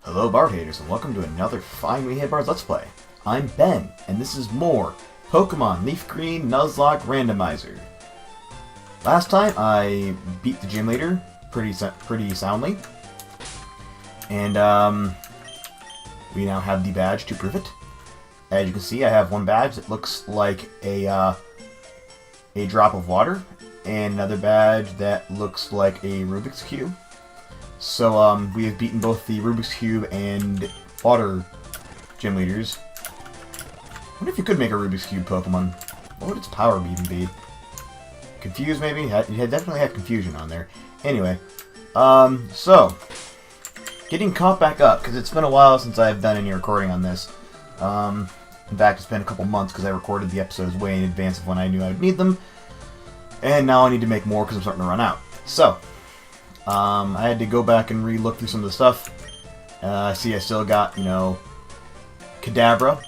Hello Bard haters and welcome to another Find Me Hit Bards Let's Play. I'm Ben, and this is more Pokemon LeafGreen Nuzlocke Randomizer. Last time I beat the gym leader pretty soundly, and we now have the badge to prove it. As you can see, I have one badge that looks like a drop of water, and another badge that looks like a Rubik's Cube. So, we have beaten both the Rubik's Cube and water gym leaders. I wonder if you could make a Rubik's Cube Pokemon. What would its power even be? Confused, maybe? It definitely had confusion on there. Anyway, so, getting caught back up, because it's been a while since I've done any recording on this. In fact, it's been a couple months because I recorded the episodes way in advance of when I knew I would need them. And now I need to make more because I'm starting to run out. So, I had to go back and re-look through some of the stuff. I see I still got, Kadabra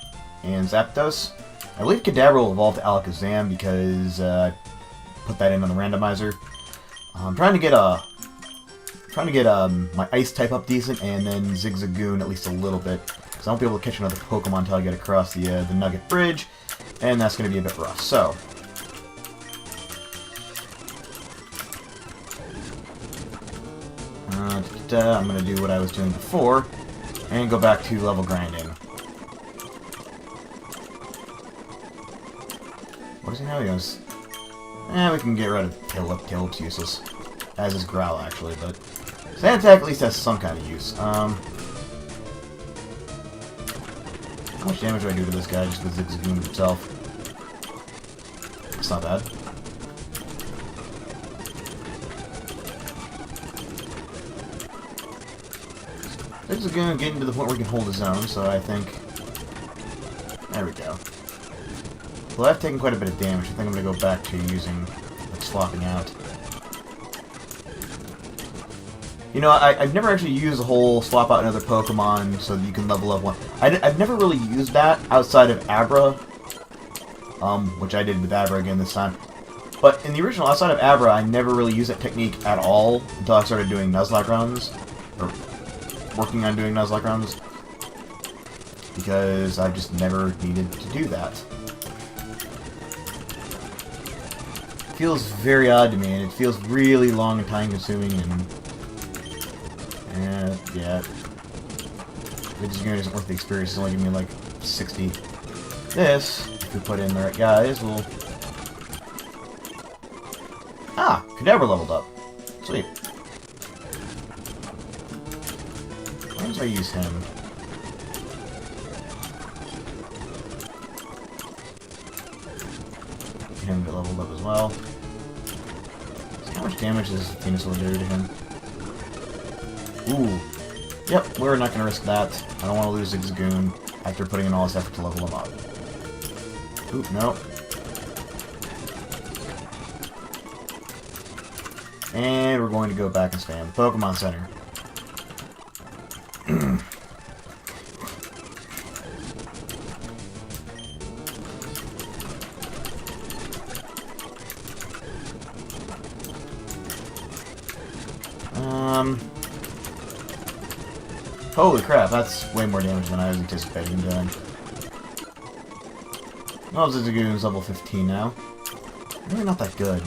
and Zapdos. I believe Kadabra will evolve to Alakazam because I put that in on the randomizer. I'm trying to get my Ice type up decent, and then Zigzagoon at least a little bit, because I won't be able to catch another Pokemon until I get across the Nugget Bridge, and that's going to be a bit rough. So, I'm going to do what I was doing before, and go back to level grinding. What is he now? He goes, we can get rid of Tillip. Tillip's useless. As is Growl, actually, but Sand Attack at least has some kind of use. How much damage do I do to this guy just with Zigzagoon himself? It's not bad. Zigzagoon getting to the point where we can hold his own, so I think... There we go. Well, I've taken quite a bit of damage. I think I'm going to go back to using, swapping out. I've never actually used the whole swap out another Pokemon so that you can level up one. I've never really used that outside of Abra, which I did with Abra again this time. But in the original, outside of Abra, I never really used that technique at all until I started doing Nuzlocke runs, or working on doing Nuzlocke runs, because I just never needed to do that. It feels very odd to me, and it feels really long and time-consuming, and yeah, Zigzagoon isn't worth the experience. It's only giving me like 60. This, if we put in the right guys, will... Kadabra leveled up. Sweet. Why did I use him? Get him to leveled up as well. So how much damage does Venusaur do to him? Ooh. Yep, we're not going to risk that. I don't want to lose Zigzagoon after putting in all this effort to level him up. Ooh, no. And we're going to go back and spam the Pokemon Center. Holy crap, that's way more damage than I was anticipating doing. Well, Zigzagoon's level 15 now. Really not that good.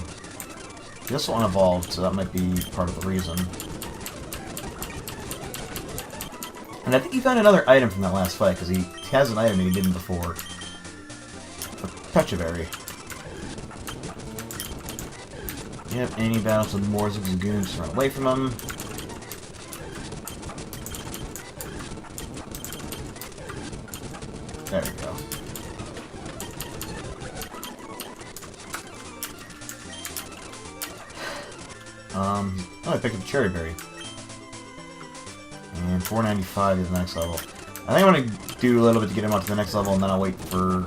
He also unevolved, so that might be part of the reason. And I think he found another item from that last fight, because he has an item that he didn't before. A Pechaberry. Yep, and he battles with more Zigzagoons, just run away from him. There we go. I picked up Cherry Berry. And 495 is the next level. I think I'm going to do a little bit to get him up to the next level, and then I'll wait for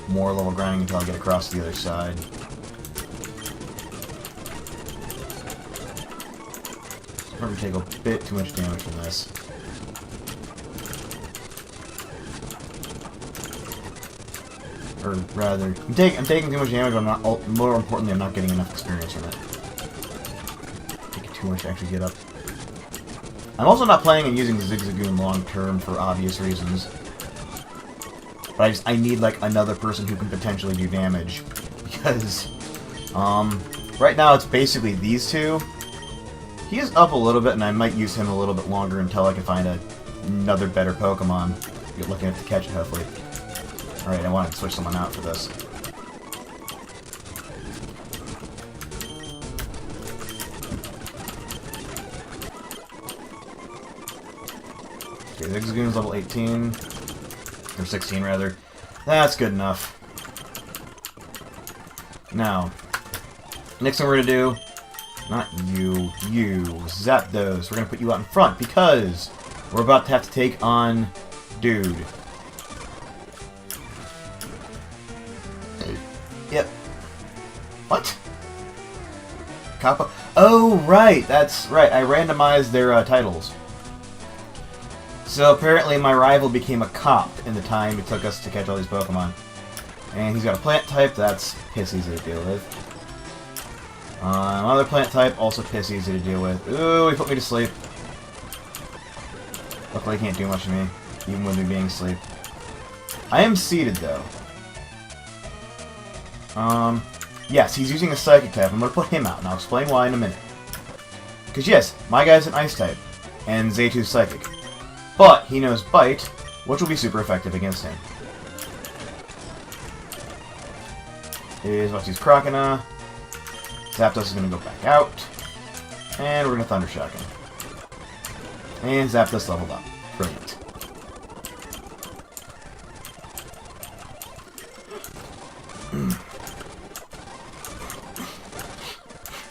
more level grinding until I get across to the other side. I'm going to take a bit too much damage from this. Or rather, I'm taking too much damage, but I'm not. More importantly, I'm not getting enough experience from it. Taking too much to actually get up. I'm also not planning on using Zigzagoon long term for obvious reasons. But I need, like, another person who can potentially do damage. Because, right now it's basically these two. He is up a little bit, and I might use him a little bit longer until I can find another better Pokemon. You're looking at to catch it, hopefully. Alright, I wanted to switch someone out for this. Okay, Zigzagoon's level 18. Or 16, rather. That's good enough. Now, next thing we're going to do... Not you. You. Zapdos. We're going to put you out in front because we're about to have to take on Dude. Yep. What? Kappa? Oh, right. That's right. I randomized their titles. So apparently my rival became a cop in the time it took us to catch all these Pokemon. And he's got a plant type. That's piss easy to deal with. Another plant type, also piss easy to deal with. Ooh, he put me to sleep. Luckily he can't do much to me, even with me being asleep. I am seated, though. Yes, he's using a Psychic type. I'm going to put him out, and I'll explain why in a minute. Because yes, my guy's an Ice type, and Zaytu's Psychic. But he knows Bite, which will be super effective against him. Is about to use Croconaw. Zapdos is going to go back out. And we're going to Thunder Shock him. And Zapdos leveled up. Brilliant.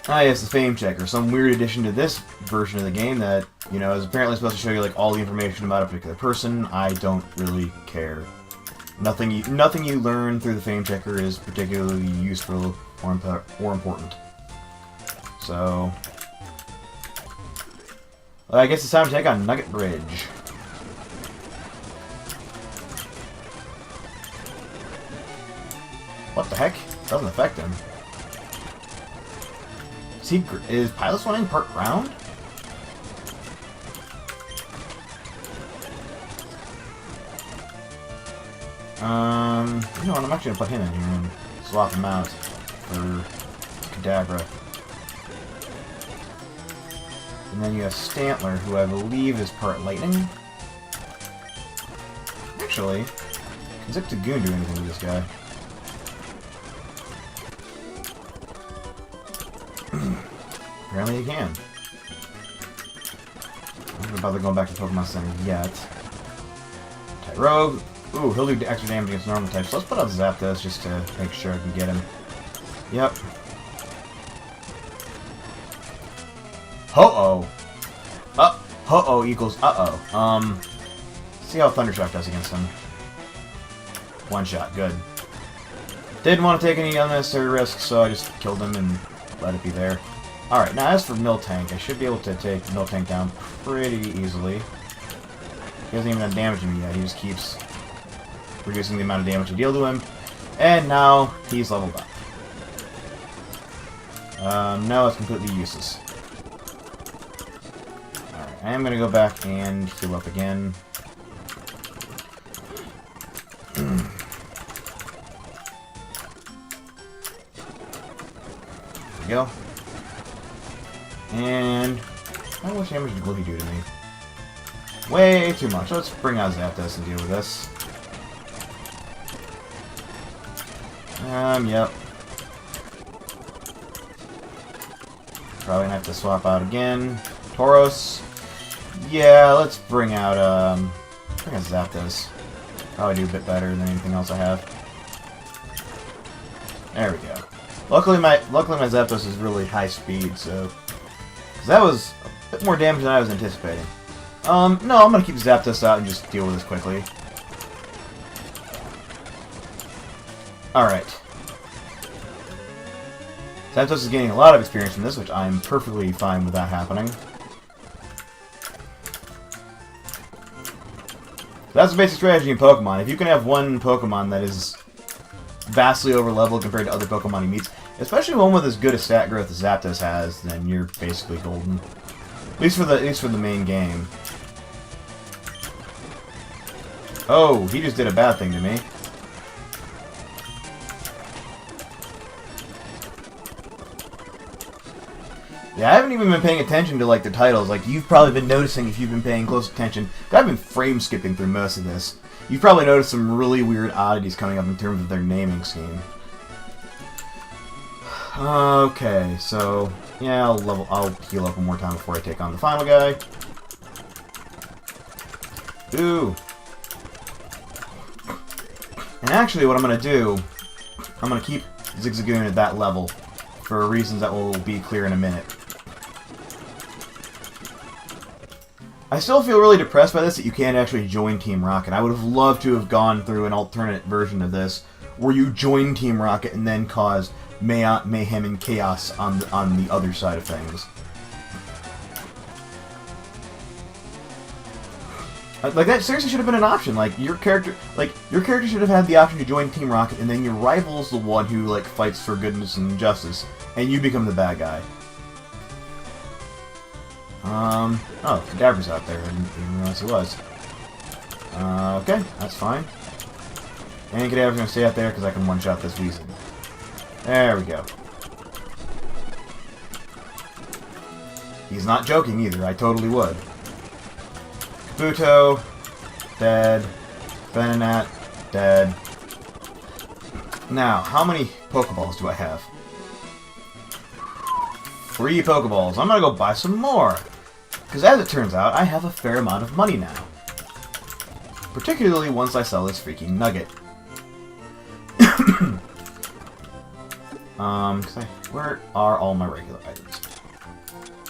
Ah yes, the Fame Checker. Some weird addition to this version of the game that, you know, is apparently supposed to show you, like, all the information about a particular person. I don't really care. Nothing you learn through the Fame Checker is particularly useful or important. So, I guess it's time to take on Nugget Bridge. What the heck? Doesn't affect him. Is Pilot Swimming part ground? You know what? I'm actually gonna put him in here and swap him out for Kadabra. And then you have Stantler, who I believe is part lightning. Actually, can Zigzagoon do anything with this guy? Apparently he can. I'm not bother going back to Pokemon Center yet. Tyrogue. Ooh, he'll do extra damage against normal types. So let's put out Zapdos just to make sure I can get him. Yep. Ho-oh. Ho-oh equals uh-oh. See how Thunder Shock does against him. One shot, good. Didn't want to take any unnecessary risks, so I just killed him and let it be there. Alright, now as for Miltank, I should be able to take Miltank down pretty easily. He hasn't even done damage to me yet, he just keeps reducing the amount of damage I deal to him. And now, he's leveled up. Now it's completely useless. Alright, I am going to go back and heal up again. There we go. And how much damage will he do to me? Way too much. Let's bring out Zapdos and deal with this. Yep. Probably gonna have to swap out again. Tauros. Yeah, let's bring out Zapdos. Probably do a bit better than anything else I have. There we go. Luckily my Zapdos is really high speed, so that was a bit more damage than I was anticipating. No, I'm gonna keep Zapdos out and just deal with this quickly. Alright. Zapdos is gaining a lot of experience from this, which I'm perfectly fine with that happening. That's the basic strategy in Pokemon. If you can have one Pokemon that is vastly over-leveled compared to other Pokemon he meets, especially one with as good a stat growth as Zapdos has, then you're basically golden. At least for the main game. Oh, he just did a bad thing to me. Yeah, I haven't even been paying attention to, like, the titles. Like, you've probably been noticing if you've been paying close attention. I've been frame skipping through most of this. You've probably noticed some really weird oddities coming up in terms of their naming scheme. Okay, so yeah, I'll heal up one more time before I take on the final guy. Ooh. And actually, what I'm gonna do, I'm gonna keep Zigzagoon at that level for reasons that will be clear in a minute. I still feel really depressed by this that you can't actually join Team Rocket. I would have loved to have gone through an alternate version of this where you join Team Rocket and then cause mayhem and chaos on the other side of things. Like, that seriously should have been an option. Like, your character should have had the option to join Team Rocket, and then your rival's the one who, like, fights for goodness and justice, and you become the bad guy. Oh, Cadaver's out there. I didn't even realize he was. Okay, that's fine. And Cadaver's gonna stay out there because I can one-shot this Weezing. There we go. He's not joking either, I totally would. Kabuto, dead. Venonat, dead. Now, how many Pokeballs do I have? 3 Pokeballs. I'm gonna go buy some more. Because as it turns out, I have a fair amount of money now. Particularly once I sell this freaking Nugget. Where are all my regular items?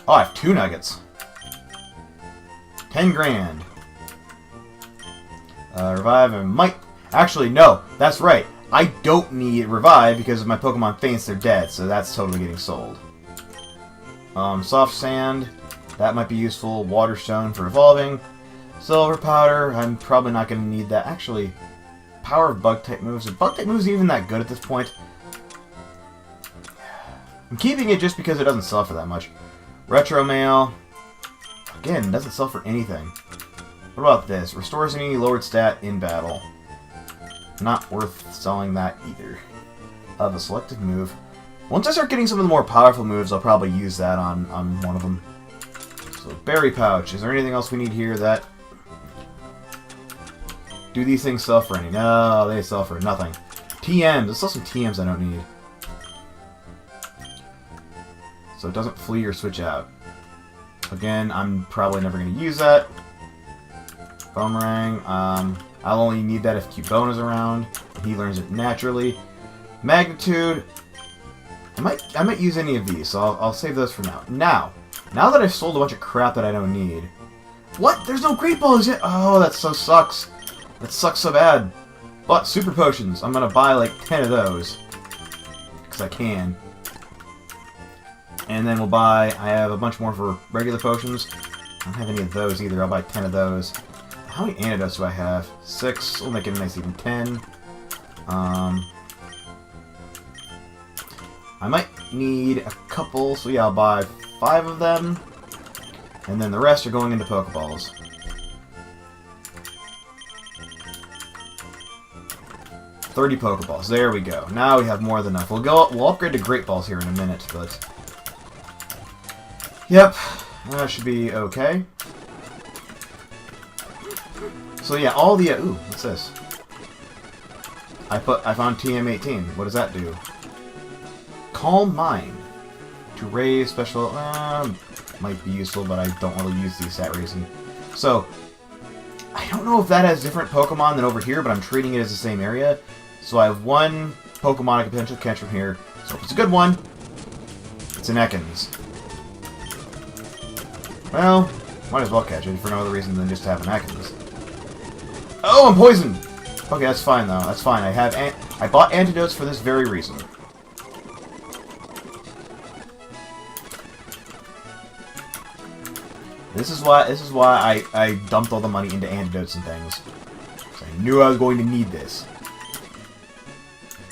Oh, I have 2 Nuggets. 10 grand. Revive and might... Actually, no. That's right. I don't need Revive because if my Pokemon faints, they're dead. So that's totally getting sold. Soft Sand. That might be useful. Water Stone for evolving. Silver Powder. I'm probably not going to need that. Actually, power of Bug-type moves. Are Bug-type moves even that good at this point? I'm keeping it just because it doesn't sell for that much. Retro Mail. Again, it doesn't sell for anything. What about this? Restores any lowered stat in battle. Not worth selling that either. Of a selected move. Once I start getting some of the more powerful moves, I'll probably use that on one of them. So, Berry Pouch. Is there anything else we need here that... Do these things sell for any? No, they sell for nothing. TMs. There's still some TMs I don't need. So it doesn't flee or switch out. Again, I'm probably never going to use that. Boomerang. I'll only need that if Cubone is around. He learns it naturally. Magnitude. I might use any of these, so I'll save those for now. Now that I've sold a bunch of crap that I don't need. What? There's no Great Balls yet? Oh, that so sucks. That sucks so bad. But Super Potions. I'm going to buy like 10 of those. Because I can. And then we'll buy... I have a bunch more for regular potions. I don't have any of those either. I'll buy 10 of those. How many antidotes do I have? 6. We'll make it a nice even 10. I might need a couple, so yeah, I'll buy 5 of them. And then the rest are going into Pokeballs. $30 Pokeballs. There we go. Now we have more than enough. We'll upgrade to Great Balls here in a minute, but... Yep. That should be okay. So yeah, all the... Ooh, what's this? I found TM18. What does that do? Calm Mind. To raise special... might be useful, but I don't really use these stat raising. So, I don't know if that has different Pokemon than over here, but I'm treating it as the same area. So I have 1 Pokemon I can potentially catch from here. So if it's a good one, it's an Ekans. Well, might as well catch it for no other reason than just to have an Ekans. Oh, I'm poisoned! Okay, that's fine though. That's fine. I bought antidotes for this very reason. This is why I dumped all the money into antidotes and things. I knew I was going to need this.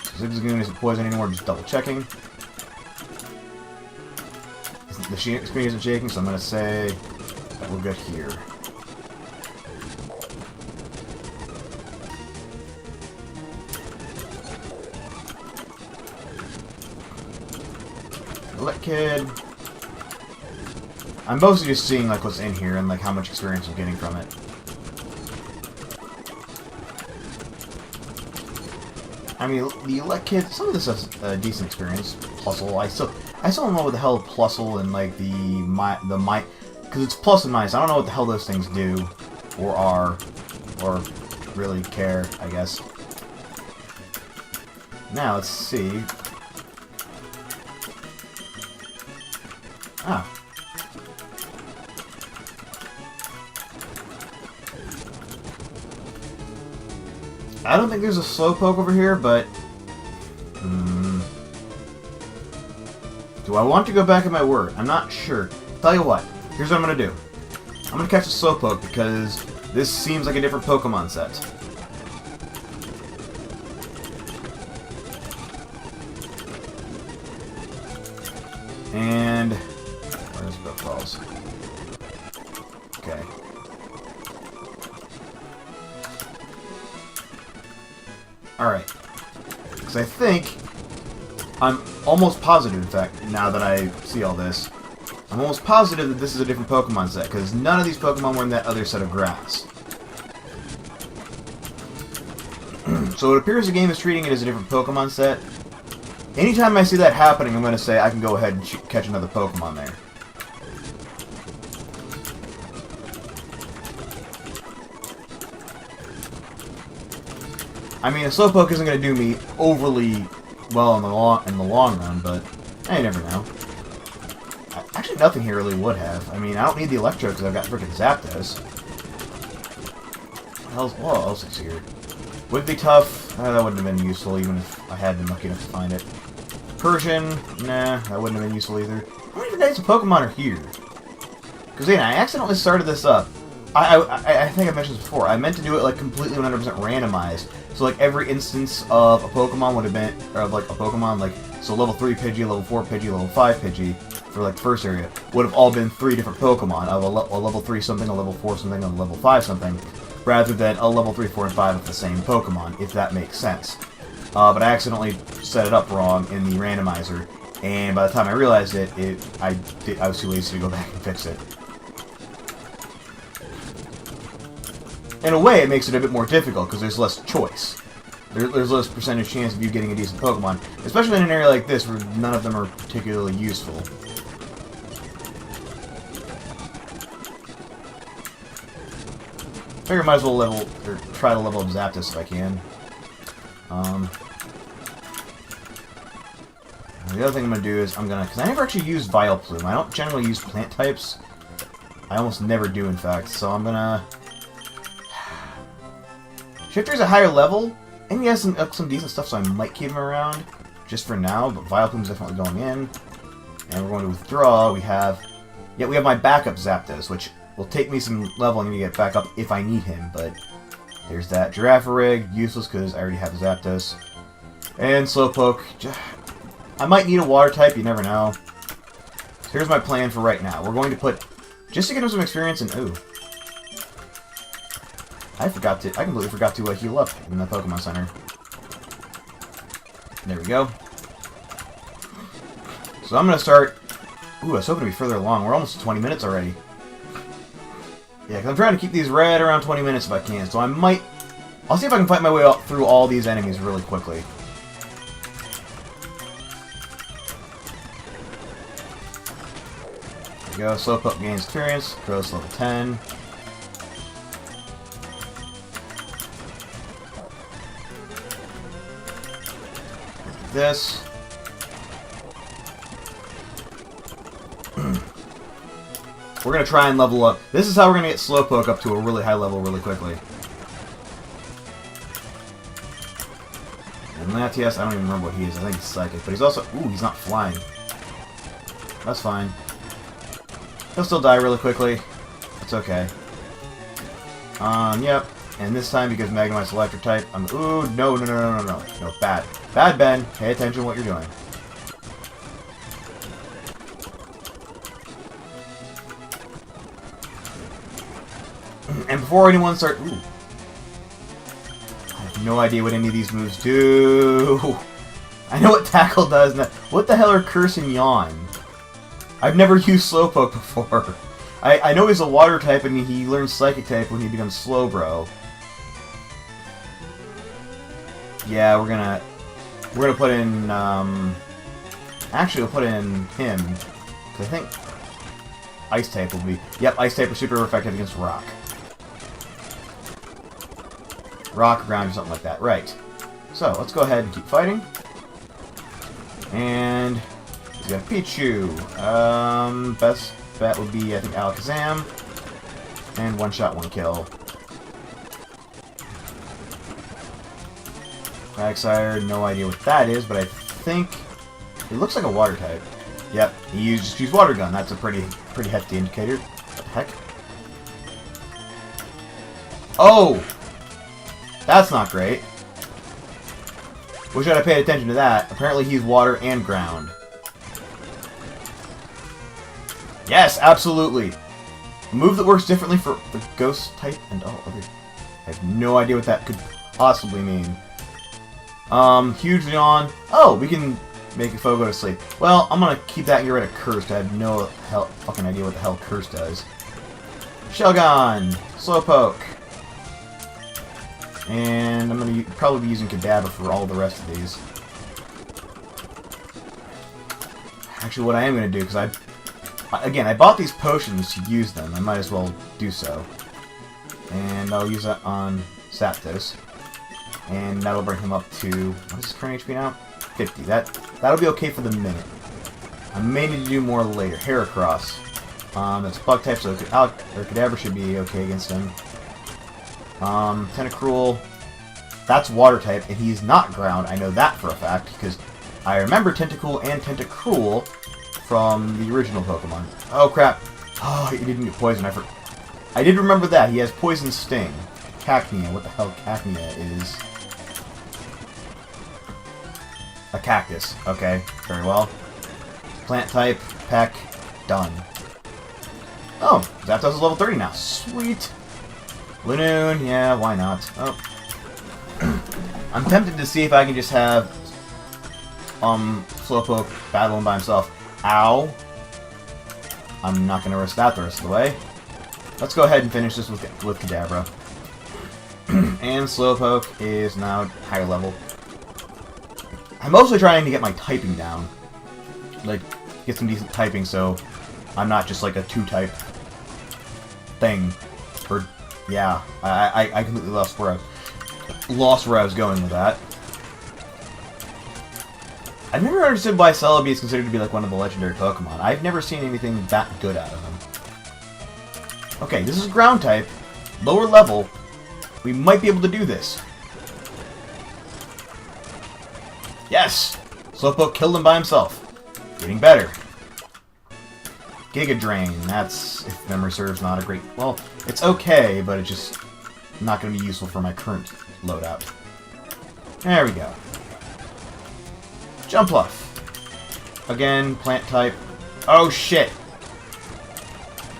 So Zigzagoon isn't poison anymore, just double checking. Is an the screen isn't shaking, so I'm gonna say that we're good here. Let kid. I'm mostly just seeing like what's in here and like how much experience I'm getting from it. I mean, the elect kid, some of this has decent experience. Plusle, I still don't know what the hell plusle and like the because it's plus and minus. I don't know what the hell those things do, or are, or really care. I guess. Now let's see. Ah. I don't think there's a slowpoke over here, but... do I want to go back at my word? I'm not sure. Tell you what, here's what I'm going to do. I'm going to catch a slowpoke because this seems like a different Pokemon set. And... where's the falls? Okay. Alright. Because I think... I'm almost positive, in fact, now that I see all this, I'm almost positive that this is a different Pokemon set, because none of these Pokemon were in that other set of grass. So it appears the game is treating it as a different Pokemon set. Anytime I see that happening, I'm going to say I can go ahead and catch another Pokemon there. I mean, a Slowpoke isn't going to do me overly well in the long run, but you never know. Actually, nothing here really would have. I mean, I don't need the Electro because I've got frickin' Zapdos. What else is here? Would be tough. That wouldn't have been useful even if I had been lucky enough to find it. Persian, nah, that wouldn't have been useful either. How many different types of Pokemon are here? Because again, I accidentally started this up. I think I mentioned this before. I meant to do it like completely 100% randomized. So like every instance of a Pokemon would have been, or of like a Pokemon, like so level 3 Pidgey, level 4 Pidgey, level 5 Pidgey for like the first area would have all been 3 different Pokemon of a level 3 something, a level 4 something, and a level 5 something, rather than a level 3, 4, and 5 of the same Pokemon, if that makes sense. But I accidentally set it up wrong in the randomizer, and by the time I realized it, I was too lazy to go back and fix it. In a way, it makes it a bit more difficult, because there's less choice. There's less percentage chance of you getting a decent Pokemon, especially in an area like this, where none of them are particularly useful. I figure I might as well try to level up Zapdos if I can. The other thing I'm going to do is, because I never actually use Vileplume. I don't generally use plant types. I almost never do, in fact, so I'm going to... Shifter's a higher level, and he has some decent stuff, so I might keep him around, just for now, but Vileplume's definitely going in. And we're going to withdraw. We have my backup Zapdos, which will take me some leveling to get back up if I need him, but there's that. Girafarig, useless because I already have Zapdos. And Slowpoke. I might need a water type, you never know. So here's my plan for right now. We're going to put, just to get him some experience, and ooh. I completely forgot to heal up in the Pokemon Center. There we go. So I'm going to start... Ooh, I was hoping to be further along. We're almost at 20 minutes already. Yeah, because I'm trying to keep these right around 20 minutes if I can. So I'll see if I can fight my way up through all these enemies really quickly. There we go. Slowpoke gains experience. Grows level 10. This. We're going to try and level up. This is how we're going to get Slowpoke up to a really high level really quickly. And Latias, I don't even remember what he is. I think he's Psychic. But he's also... Ooh, he's not flying. That's fine. He'll still die really quickly. It's okay. Yep. And this time, because Magnemite's Electric type, ooh, no. No, bad. Bad, Ben. Pay attention to what you're doing. before anyone starts... Ooh. I have no idea what any of these moves do. I know what Tackle does. Now. What the hell are Curse and Yawn? I've never used Slowpoke before. I know he's a Water type and he learns Psychic type when he becomes Slowbro. Yeah, we're gonna put in, actually we'll put in him, because I think Ice type will be, yep, Ice type is super effective against Rock. Rock, Ground, or something like that, right. So, let's go ahead and keep fighting. And, we got Pichu. Best bet would be, I think, Alakazam. And one shot, one kill. Quagsire, no idea what that is, but I think it looks like a Water type. Yep, he just used Water Gun. That's a pretty hefty indicator. What the heck? Oh! That's not great. Wish I'd have paid attention to that. Apparently he's Water and Ground. Yes, absolutely! A move that works differently for the Ghost type and all other... I have no idea what that could possibly mean. Huge Yawn. Oh, we can make a foe go to sleep. Well, I'm gonna keep that and get rid of Curse. I have no fucking idea what the hell Curse does. Shelgon, Slowpoke. And I'm gonna probably be using Kadabra for all the rest of these. Actually, what I am gonna do, because I bought these potions to use them. I might as well do so. And I'll use that on Zapdos. And that'll bring him up to, what is his current HP now? 50. That'll be okay for the minute. I may need to do more later. Heracross. It's Bug type, so Kadabra should be okay against him. Tentacruel. That's Water type, and he's not Ground. I know that for a fact, because I remember Tentacool and Tentacruel from the original Pokemon. Oh, crap. Oh, he didn't get poisoned. I did remember that. He has Poison Sting. Cacnea. What the hell Cacnea is? A cactus. Okay, very well. Plant type, Peck, done. Oh, Zapdos is level 30 now. Sweet. Linoon, yeah, why not? Oh. I'm tempted to see if I can just have Slowpoke battling by himself. Ow. I'm not gonna risk that the rest of the way. Let's go ahead and finish this with Kadabra. And Slowpoke is now higher level. I'm mostly trying to get my typing down. Like, get some decent typing so I'm not just like a 2-type thing. Or, yeah, I completely lost where I was going with that. I've never understood why Celebi is considered to be like one of the legendary Pokemon. I've never seen anything that good out of him. Okay, this is Ground type. Lower level. We might be able to do this. Yes! Slowpoke killed him by himself. Getting better. Giga Drain. That's, if memory serves, not a great... Well, it's okay, but it's just not going to be useful for my current loadout. There we go. Jumpluff. Again, plant type. Oh, shit!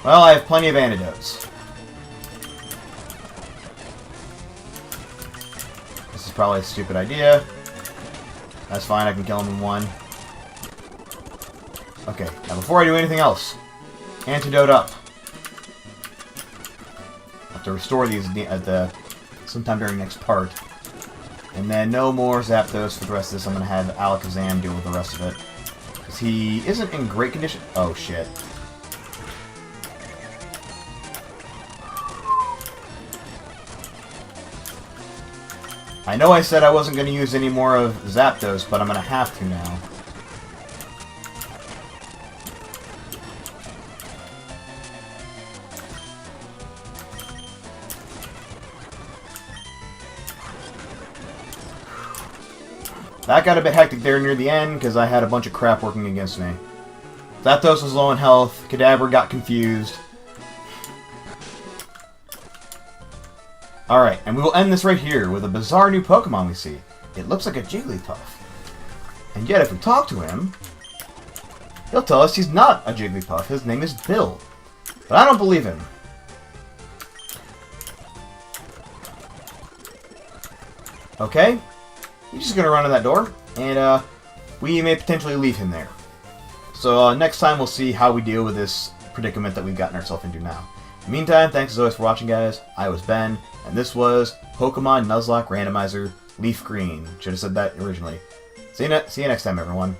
Well, I have plenty of antidotes. This is probably a stupid idea. That's fine, I can kill him in one. Okay, now before I do anything else, antidote up. I have to restore these at sometime during the next part. And then no more Zapdos for the rest of this. I'm going to have Alakazam deal with the rest of it. Because he isn't in great condition. Oh, shit. I know I said I wasn't going to use any more of Zapdos, but I'm going to have to now. That got a bit hectic there near the end, because I had a bunch of crap working against me. Zapdos was low in health, Kadabra got confused. Alright, and we will end this right here with a bizarre new Pokemon we see. It looks like a Jigglypuff. And yet, if we talk to him, he'll tell us he's not a Jigglypuff. His name is Bill. But I don't believe him. Okay, he's just gonna run in that door, and we may potentially leave him there. So next time we'll see how we deal with this predicament that we've gotten ourselves into now. In the meantime, thanks as always for watching, guys. I was Ben, and this was Pokemon Nuzlocke Randomizer LeafGreen. Should have said that originally. See you next time, everyone.